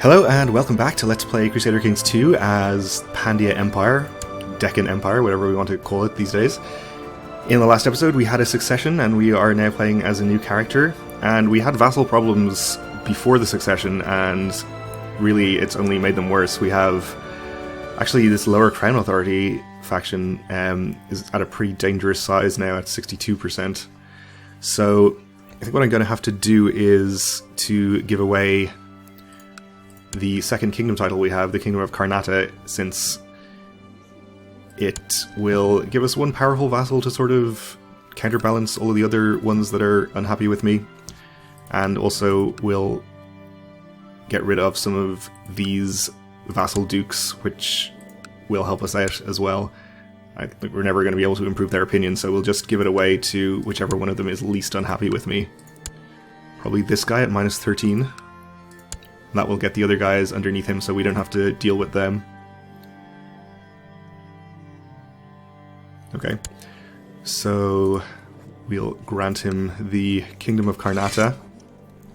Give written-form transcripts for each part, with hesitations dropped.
Hello and welcome back to Let's Play Crusader Kings 2 as Pandia Empire, Deccan Empire, whatever we want to call it these days. In the last episode we had a succession and we are now playing as a new character, and we had vassal problems before the succession and really it's only made them worse. We have actually this lower Crown Authority faction is at a pretty dangerous size now at 62%. So I think what I'm going to have to do is to give away the second kingdom title we have, the Kingdom of Karnata, since it will give us one powerful vassal to sort of counterbalance all of the other ones that are unhappy with me, and also will get rid of some of these vassal dukes, which will help us out as well. I think we're never going to be able to improve their opinion, so we'll just give it away to whichever one of them is least unhappy with me. Probably this guy at minus 13. That will get the other guys underneath him so we don't have to deal with them. Okay, so we'll grant him the Kingdom of Karnata,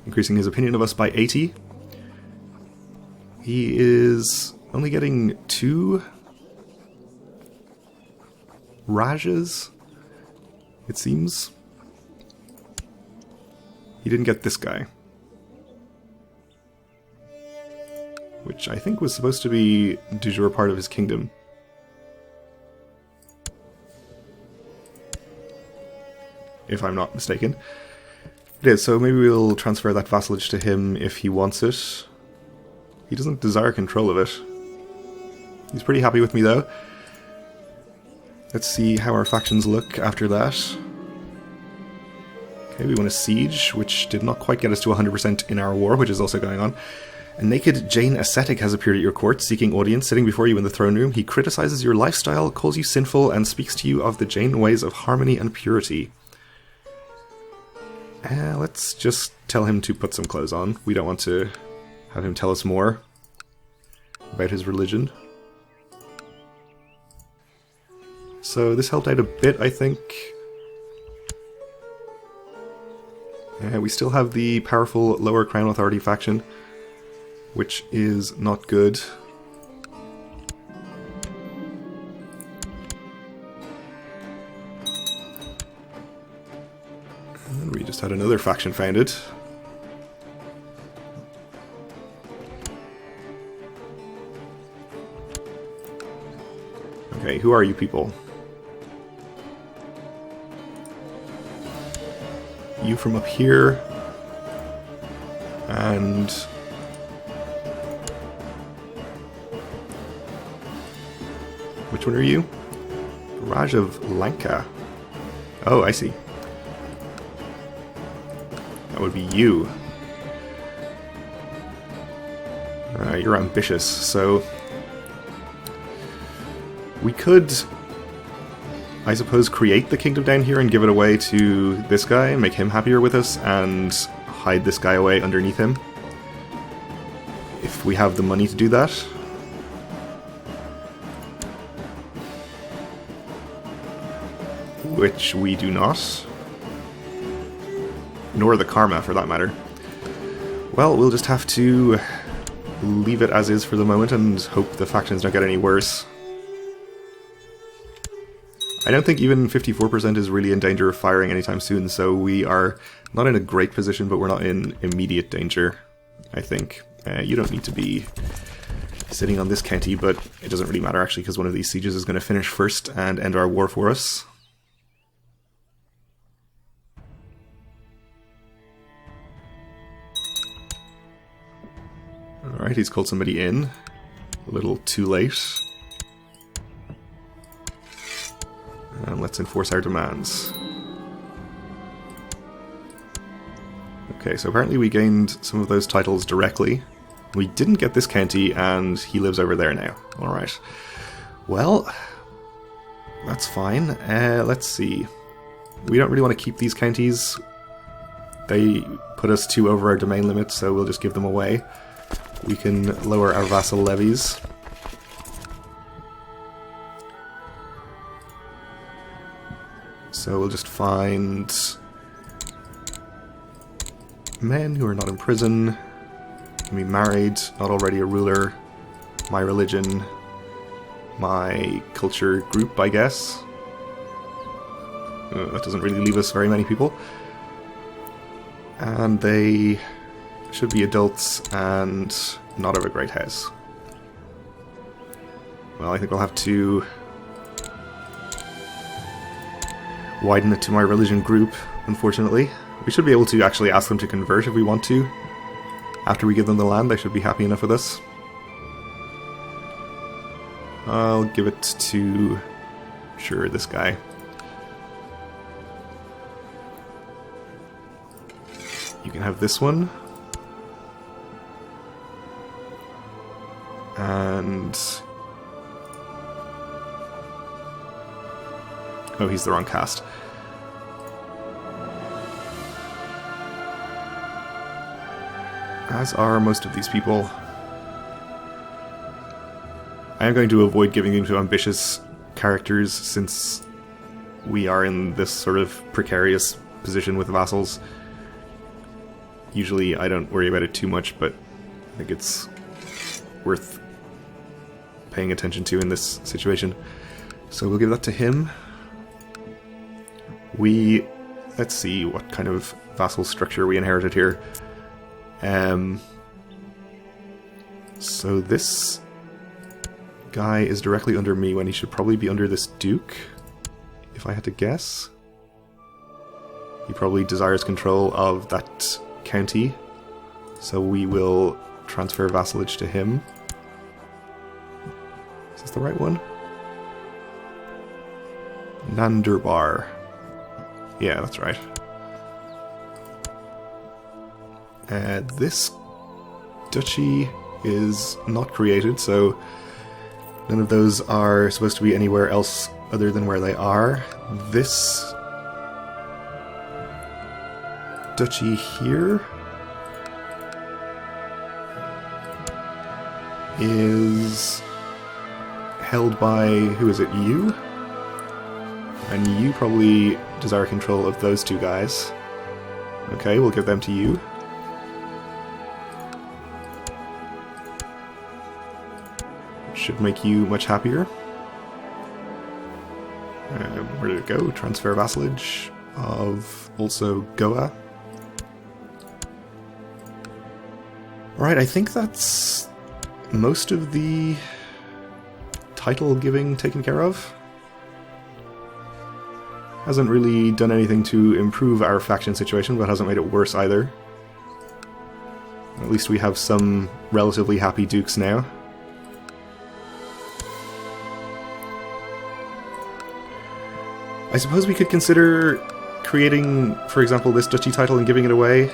increasing his opinion of us by 80. He is only getting 2 Rajas, it seems. He didn't get this guy, which I think was supposed to be de jure part of his kingdom. If I'm not mistaken. It is, so maybe we'll transfer that vassalage to him if he wants it. He doesn't desire control of it. He's pretty happy with me though. Let's see how our factions look after that. Okay, we won a siege, which did not quite get us to 100% in our war, which is also going on. A naked Jain ascetic has appeared at your court, seeking audience. Sitting before you in the throne room, he criticizes your lifestyle, calls you sinful, and speaks to you of the Jain ways of harmony and purity. Let's just tell him to put some clothes on. We don't want to have him tell us more about his religion. So this helped out a bit, I think. We still have the powerful Lower Crown Authority faction, which is not good. And we just had another faction founded. Okay, who are you people? You from up here, and which one are you? Raj of Lanka. Oh, I see. That would be you. You're ambitious, so we could, I suppose, create the kingdom down here and give it away to this guy, make him happier with us, and hide this guy away underneath him. If we have the money to do that. Which we do not. Nor the karma, for that matter. Well, we'll just have to leave it as is for the moment and hope the factions don't get any worse. I don't think even 54% is really in danger of firing anytime soon, so we are not in a great position, but we're not in immediate danger, I think. You don't need to be sitting on this county, but it doesn't really matter actually, because one of these sieges is going to finish first and end our war for us. Alright, he's called somebody in. A little too late. And let's enforce our demands. Okay, so apparently we gained some of those titles directly. We didn't get this county, and he lives over there now. Alright. Well, that's fine. Let's see. We don't really want to keep these counties. They put us 2 over our domain limit, so we'll just give them away. We can lower our vassal levies. So we'll just find men who are not in prison, Can be married, not already a ruler, my religion, my culture group, I guess. That doesn't really leave us very many people. And they should be adults and not of a great house. Well, I think I'll have to widen it to my religion group, unfortunately. We should be able to actually ask them to convert if we want to. After we give them the land, they should be happy enough with us. I'll give it to, sure, this guy. You can have this one. And... oh, he's the wrong caste. As are most of these people. I am going to avoid giving them to ambitious characters since we are in this sort of precarious position with vassals. Usually I don't worry about it too much, but I think it's worth paying attention to in this situation. So we'll give that to him. Let's see what kind of vassal structure we inherited here. So this guy is directly under me when he should probably be under this duke, if I had to guess. He probably desires control of that county, so we will transfer vassalage to him. Is this the right one? Nandurbar. Yeah, that's right. This duchy is not created, so none of those are supposed to be anywhere else other than where they are. This duchy here is held by, who is it, you? And you probably desire control of those two guys. Okay, we'll give them to you. Should make you much happier. Where did it go? Transfer vassalage of also Goa. Alright, I think that's most of the title giving taken care of. Hasn't really done anything to improve our faction situation, but hasn't made it worse either. At least we have some relatively happy dukes now. I suppose we could consider creating, for example, this duchy title and giving it away.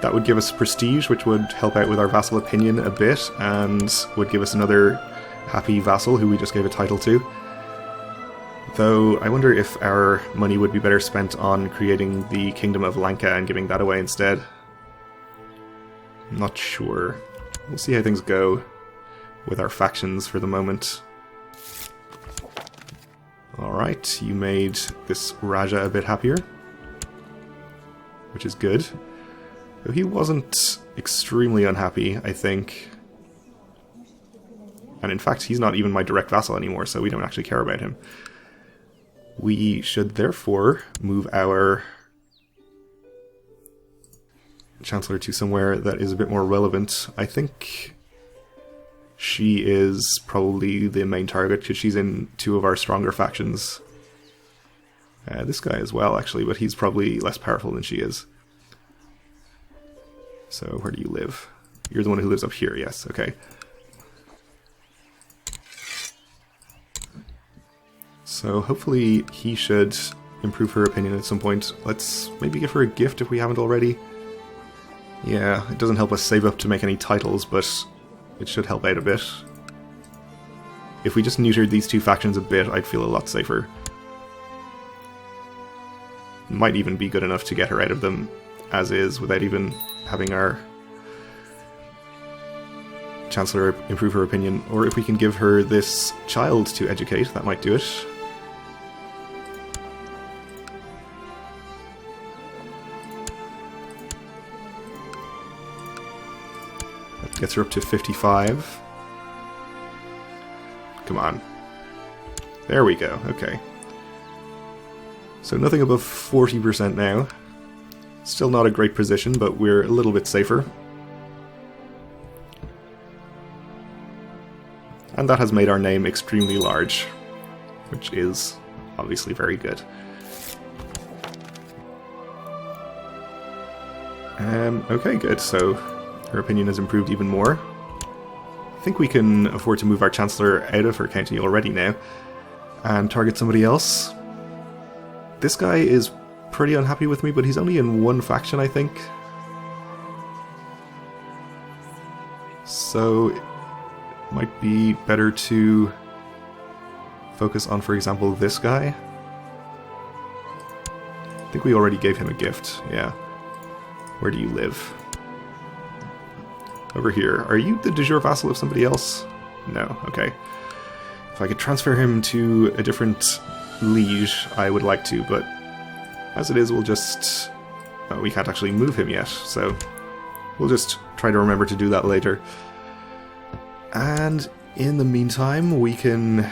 That would give us prestige, which would help out with our vassal opinion a bit, and would give us another happy vassal who we just gave a title to. Though, I wonder if our money would be better spent on creating the Kingdom of Lanka and giving that away instead. I'm not sure. We'll see how things go with our factions for the moment. Alright, you made this Raja a bit happier, which is good. Though he wasn't extremely unhappy, I think. And in fact, he's not even my direct vassal anymore, so we don't actually care about him. We should therefore move our Chancellor to somewhere that is a bit more relevant. I think she is probably the main target because she's in two of our stronger factions. This guy as well, actually, but he's probably less powerful than she is. So, where do you live? You're the one who lives up here, yes, okay. So, hopefully he should improve her opinion at some point. Let's maybe give her a gift if we haven't already. Yeah, it doesn't help us save up to make any titles, but it should help out a bit. If we just neutered these two factions a bit, I'd feel a lot safer. Might even be good enough to get her out of them as is, without even having our Chancellor improve her opinion. Or if we can give her this child to educate, that might do it. That gets her up to 55. Come on. There we go, okay. So nothing above 40% now. Still not a great position, but we're a little bit safer. And that has made our name extremely large, which is obviously very good. Okay, good. So her opinion has improved even more. I think we can afford to move our Chancellor out of her county already now and target somebody else. This guy is pretty unhappy with me, but he's only in one faction, I think. So it might be better to focus on, for example, this guy. I think we already gave him a gift, yeah. Where do you live? Over here. Are you the de jure vassal of somebody else? No, okay. If I could transfer him to a different liege, I would like to, but as it is, we'll just... Oh, we can't actually move him yet, so we'll just try to remember to do that later. And in the meantime, we can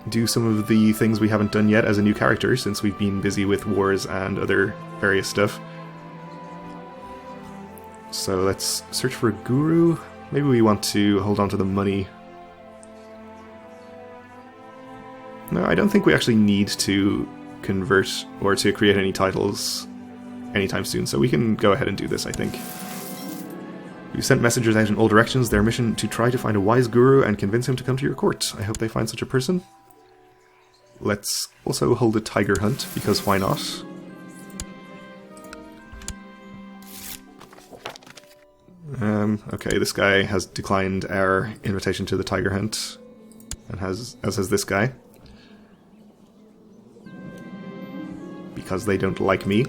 do some of the things we haven't done yet as a new character, since we've been busy with wars and other various stuff. So let's search for a guru. Maybe we want to hold on to the money. No, I don't think we actually need to convert or to create any titles anytime soon, so we can go ahead and do this, I think. We've sent messengers out in all directions, their mission to try to find a wise guru and convince him to come to your court. I hope they find such a person. Let's also hold a tiger hunt, because why not? Okay, this guy has declined our invitation to the tiger hunt, and as has this guy. Because they don't like me.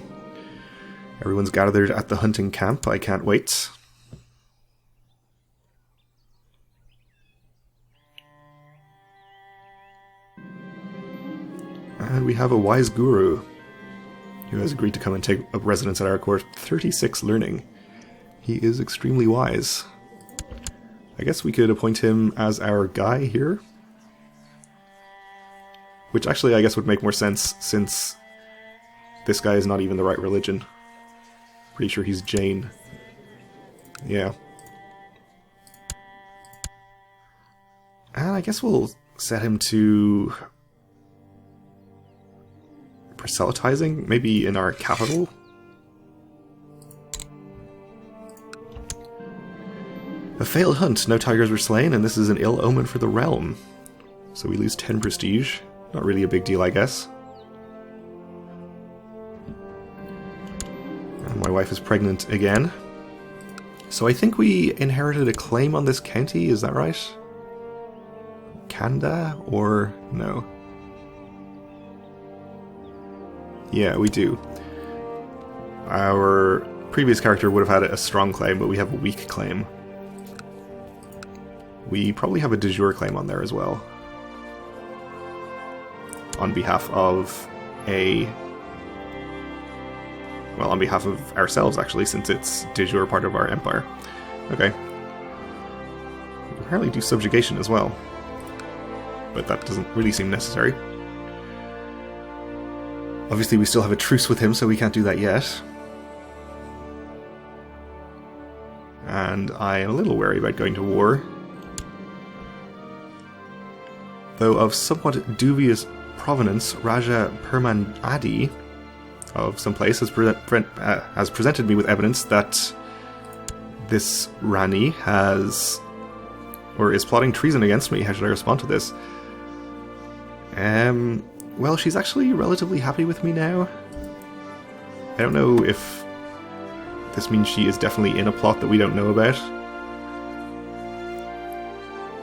Everyone's gathered at the hunting camp, I can't wait. And we have a wise guru who has agreed to come and take up residence at our court. 36 learning. He is extremely wise. I guess we could appoint him as our guy here. Which actually I guess would make more sense, since this guy is not even the right religion. Pretty sure he's Jain. Yeah. And I guess we'll set him to proselytizing, maybe in our capital. A failed hunt, no tigers were slain, and this is an ill omen for the realm. So we lose 10 prestige. Not really a big deal, I guess. And my wife is pregnant again. So I think we inherited a claim on this county, is that right? Kanda, or no? Yeah, we do. Our previous character would have had a strong claim, but we have a weak claim. We probably have a de jure claim on there as well. On behalf of well, on behalf of ourselves, actually, since it's de jure part of our empire. Okay. We apparently do subjugation as well. But that doesn't really seem necessary. Obviously, we still have a truce with him, so we can't do that yet. And I am a little wary about going to war. Though of somewhat dubious provenance, Raja Permanadi of some place has presented me with evidence that this Rani has, or is plotting treason against me. How should I respond to this? Well, she's actually relatively happy with me now. I don't know if this means she is definitely in a plot that we don't know about.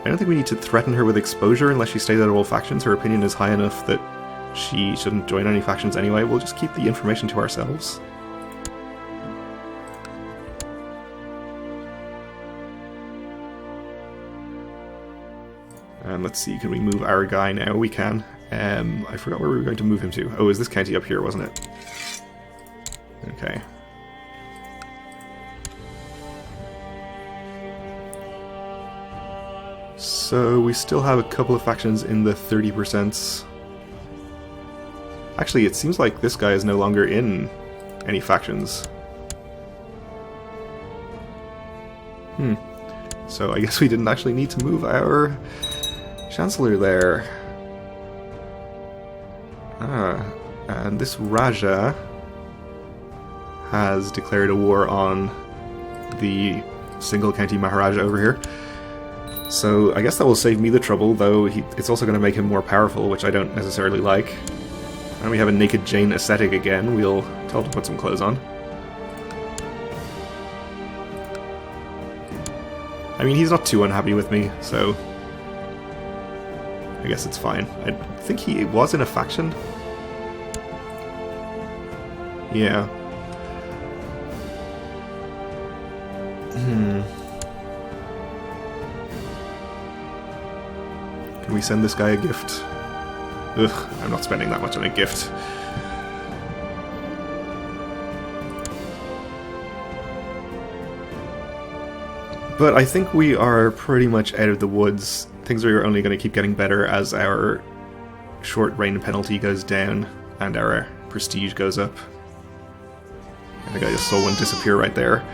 I don't think we need to threaten her with exposure unless she stays out of all factions. Her opinion is high enough that she shouldn't join any factions anyway. We'll just keep the information to ourselves. And let's see, can we move our guy now? We can. I forgot where we were going to move him to. Oh, is this county up here, wasn't it? Okay. So we still have a couple of factions in the 30%. Actually, it seems like this guy is no longer in any factions. So I guess we didn't actually need to move our Chancellor there. And this Raja has declared a war on the single county Maharaja over here. So I guess that will save me the trouble, though it's also going to make him more powerful, which I don't necessarily like. And we have a naked Jain ascetic again. We'll tell him to put some clothes on. I mean, he's not too unhappy with me, so I guess it's fine. I think he was in a faction. Yeah. Can we send this guy a gift? Ugh, I'm not spending that much on a gift. But I think we are pretty much out of the woods. Things are only going to keep getting better as our short reign penalty goes down and our prestige goes up. I think I just saw one disappear right there.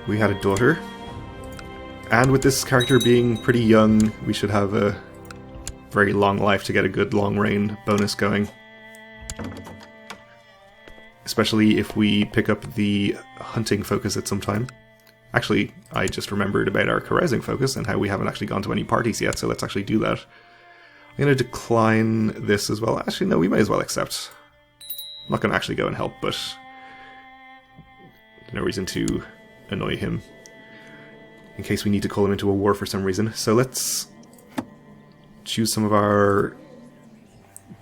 We had a daughter. And with this character being pretty young, we should have a very long life to get a good long reign bonus going. Especially if we pick up the hunting focus at some time. Actually, I just remembered about our carousing focus and how we haven't actually gone to any parties yet, so let's actually do that. I'm going to decline this as well. Actually, no, we may as well accept. I'm not going to actually go and help, but no reason to annoy him in case we need to call him into a war for some reason. So let's choose some of our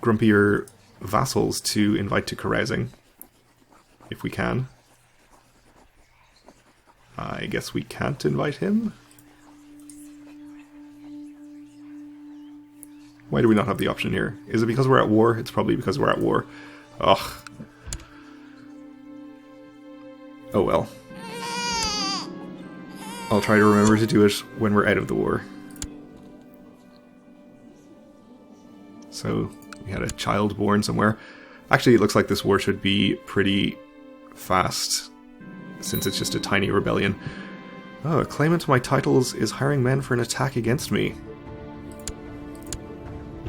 grumpier vassals to invite to carousing, if we can. I guess we can't invite him. Why do we not have the option here? Is it because we're at war? It's probably because we're at war. Ugh. Oh well. I'll try to remember to do it when we're out of the war. So, we had a child born somewhere. Actually, it looks like this war should be pretty fast, since it's just a tiny rebellion. Oh, a claimant to my titles is hiring men for an attack against me.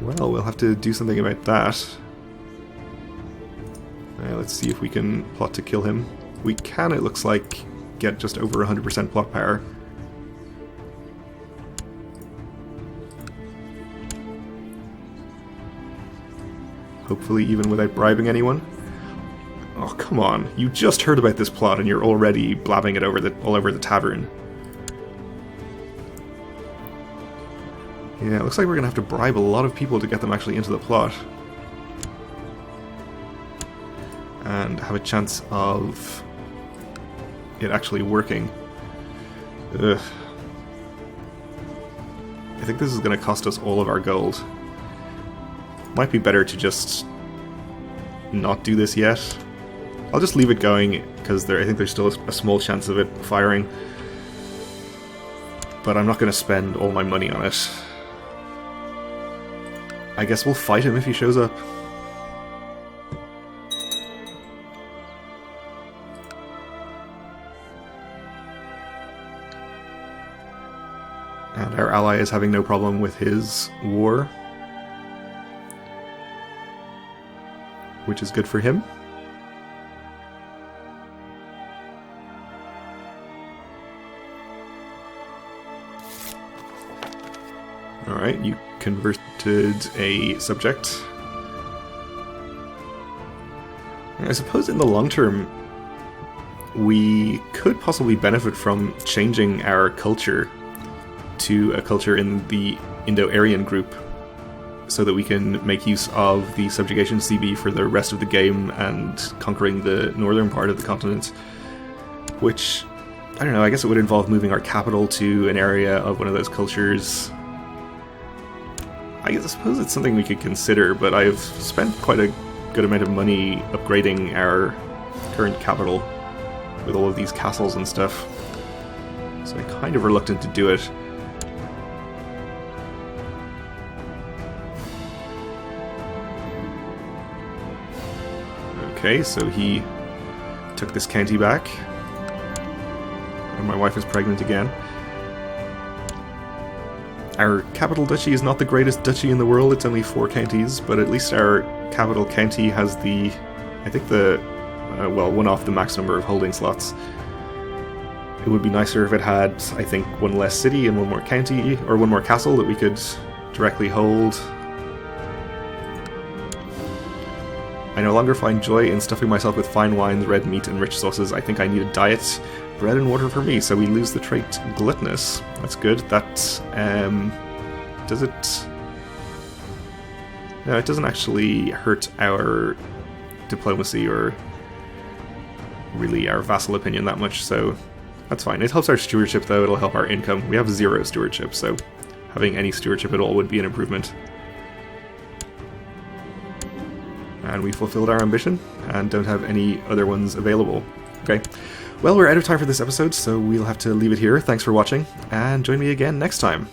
Well, we'll have to do something about that. Let's see if we can plot to kill him. We can, it looks like, get just over 100% plot power. Hopefully even without bribing anyone. Oh, come on. You just heard about this plot and you're already blabbing it over all over the tavern. Yeah, it looks like we're going to have to bribe a lot of people to get them actually into the plot. And have a chance of it actually working. Ugh. I think this is going to cost us all of our gold. Might be better to just not do this yet. I'll just leave it going, because I think there's still a small chance of it firing. But I'm not going to spend all my money on it. I guess we'll fight him if he shows up. And our ally is having no problem with his war, which is good for him. Alright, you converted a subject. I suppose in the long term, we could possibly benefit from changing our culture to a culture in the Indo-Aryan group, so that we can make use of the subjugation CB for the rest of the game and conquering the northern part of the continent. Which, I don't know, I guess it would involve moving our capital to an area of one of those cultures. I suppose it's something we could consider, but I've spent quite a good amount of money upgrading our current capital with all of these castles and stuff. So I'm kind of reluctant to do it. Okay, so he took this county back. And my wife is pregnant again. Our capital duchy is not the greatest duchy in the world, it's only 4 counties, but at least our capital county has the, I think one off the max number of holding slots. It would be nicer if it had, I think, 1 less city and 1 more county, or 1 more castle that we could directly hold. I no longer find joy in stuffing myself with fine wines, red meat, and rich sauces. I think I need a diet, bread and water for me, so we lose the trait gluttonous. That's good. That, does it... No, it doesn't actually hurt our diplomacy or really our vassal opinion that much, so that's fine. It helps our stewardship, though. It'll help our income. We have 0 stewardship, so having any stewardship at all would be an improvement. And we fulfilled our ambition, and don't have any other ones available. Okay. Well, we're out of time for this episode, so we'll have to leave it here. Thanks for watching, and join me again next time.